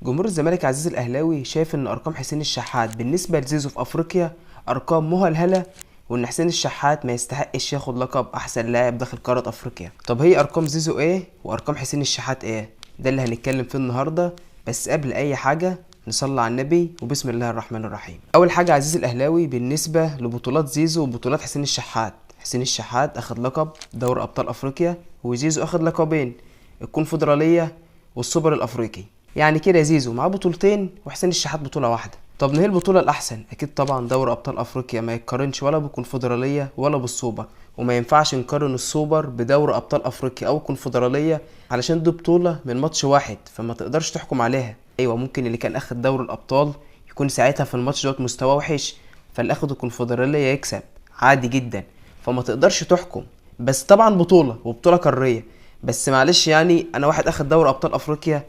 جمهور الزمالك عزيز الاهلاوي شايف ان ارقام حسين الشحات بالنسبه لزيزو في افريقيا ارقام مهلهله، وان حسين الشحات ما يستحقش ياخد لقب احسن لاعب داخل قاره افريقيا. طب هي ارقام زيزو ايه وارقام حسين الشحات ايه؟ ده اللي هنتكلم فيه النهارده. بس قبل اي حاجه نصلي على النبي وبسم الله الرحمن الرحيم. اول حاجه عزيز الاهلاوي بالنسبه لبطولات زيزو وبطولات حسين الشحات، حسين الشحات اخد لقب دوري ابطال افريقيا، وزيزو اخد لقبين الكونفدراليه والسوبر الافريقي. يعني كده زيزو معاه بطولتين وحسين الشحات بطوله واحده. طب نهي البطوله الاحسن؟ اكيد طبعا دوري ابطال افريقيا ما يتقارنش ولا بالكونفدراليه ولا بالسوبر، وما ينفعش نقارن السوبر بدوري ابطال افريقيا او الكونفدراليه علشان دي بطوله من ماتش واحد، فما تقدرش تحكم عليها. ايوه ممكن اللي كان اخد دوري الابطال يكون ساعتها في الماتش دوت مستواه وحش، فاللي اخد الكونفدراليه يكسب عادي جدا، فما تقدرش تحكم. بس طبعا بطوله وبطوله قاريه. بس معلش يعني انا واحد اخد دوري ابطال افريقيا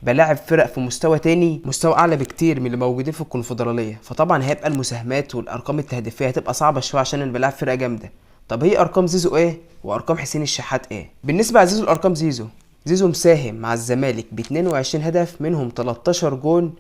بلاعب فرق في مستوى تاني، مستوى اعلى بكتير من اللي موجودين في الكونفدراليه، فطبعا هيبقى المساهمات والارقام التهديفيه هتبقى صعبه شويه عشان انا بلاعب فرقه جامده. طب هي ارقام زيزو ايه وارقام حسين الشحات ايه؟ بالنسبه لزيزو الارقام، زيزو مساهم مع الزمالك ب 22 هدف، منهم 13 جون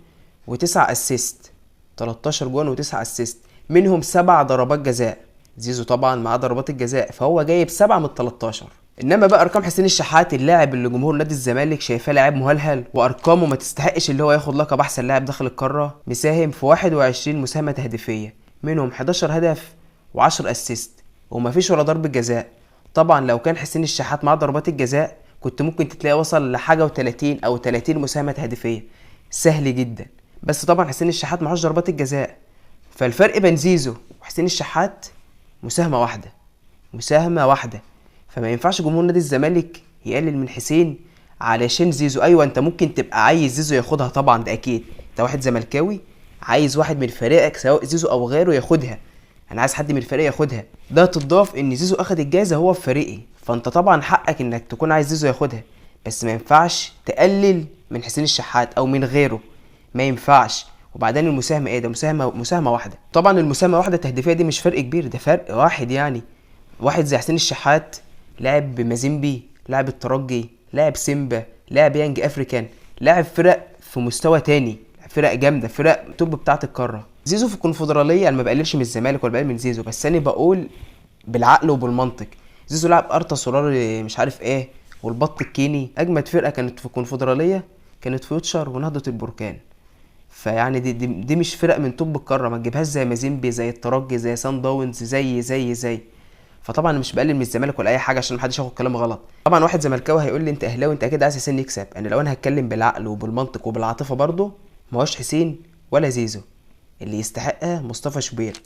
و9 اسيست. 13 جون و9 اسيست، منهم 7 ضربات جزاء. زيزو طبعا مع ضربات الجزاء فهو جايب 7 من 13. انما بقى ارقام حسين الشحات، اللاعب اللي جمهور نادي الزمالك شايفاه لاعب مهلهل وارقامه ما تستحقش اللي هو ياخد لقب احسن لاعب داخل القاره، مساهم في 21 مساهمه تهديفيه، منهم 11 هدف و10 اسيست، ومفيش ولا ضربه جزاء. طبعا لو كان حسين الشحات مع ضربات الجزاء كنت ممكن تلاقيه وصل لحاجه و30 او 30 مساهمه تهديفيه، سهل جدا. بس طبعا حسين الشحات معهوش ضربات الجزاء، فالفرق بين زيزو وحسين الشحات مساهمه واحده، مساهمه واحده. فما ينفعش جمهور نادي الزمالك يقلل من حسين علشان زيزو. ايوه انت ممكن تبقى عايز زيزو ياخدها، طبعا ده اكيد، انت واحد زملكاوي عايز واحد من فريقك سواء زيزو او غيره ياخدها، انا عايز حد من الفريق ياخدها. ده تضاف ان زيزو اخد الجائزه هو في فريقي، فانت طبعا حقك انك تكون عايز زيزو ياخدها، بس ما ينفعش تقلل من حسين الشحات او من غيره، ما ينفعش. وبعدين المساهمه ايه؟ ده مساهمه واحده. طبعا المساهمه واحده التهديفيه دي مش فرق كبير، ده فرق واحد. يعني واحد زي حسين الشحات لاعب بمازيمبي، لاعب الترجي، لاعب سيمبا، لاعب يانج افريكان، لاعب فرق في مستوى تاني، فرق جامده، فرق توب بتاعه القاره. زيزو في الكونفدراليه انا ما بقللش من الزمالك ولا بقلل من زيزو، بس انا بقول بالعقل وبالمنطق. زيزو لعب ارتا سولار مش عارف ايه والبط الكيني، اجمد فرقه كانت في الكونفدراليه كانت فيوتشر ونهضه البركان. فيعني دي مش فرق من توب القاره، ما تجيبهاش زي مازيمبي، زي الترجي، زي سان داونز، زي. فطبعا مش بقلل من الزمالك ولا اي حاجه عشان محدش ياخد كلام غلط. طبعا واحد زملكاوي هيقول لي انت اهلاوي انت اكيد عايز حسين يكسب. انا لو انا هتكلم بالعقل وبالمنطق وبالعاطفه برضه، ما هوش حسين ولا زيزو، اللي يستحقها مصطفى شوبير.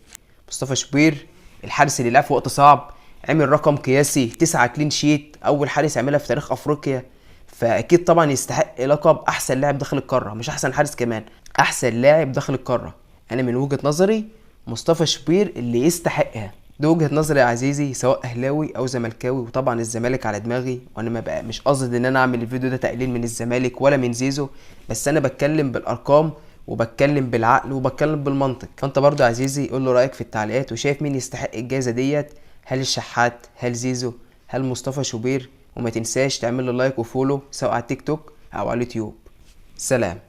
مصطفى شوبير الحارس اللي لعب في وقت صعب، عمل رقم قياسي 9 كلين شيت، اول حارس يعملها في تاريخ افريقيا، فاكيد طبعا يستحق لقب احسن لاعب داخل القاره، مش احسن حارس كمان، احسن لاعب داخل القاره. انا من وجهه نظري مصطفى شوبير اللي يستحقها. دي وجهة نظري يا عزيزي، سواء اهلاوي او زملكاوي، وطبعا الزمالك على دماغي، وانا ما بقى مش قصدي ان انا اعمل الفيديو ده تقليل من الزمالك ولا من زيزو، بس انا بتكلم بالارقام وبتكلم بالعقل وبتكلم بالمنطق. فانت برضو يا عزيزي قول له رايك في التعليقات، وشايف مين يستحق الجائزه ديت، هل الشحات، هل زيزو، هل مصطفى شوبير؟ وما تنساش تعمل له لايك وفولو سواء على التيك توك او على اليوتيوب. سلام.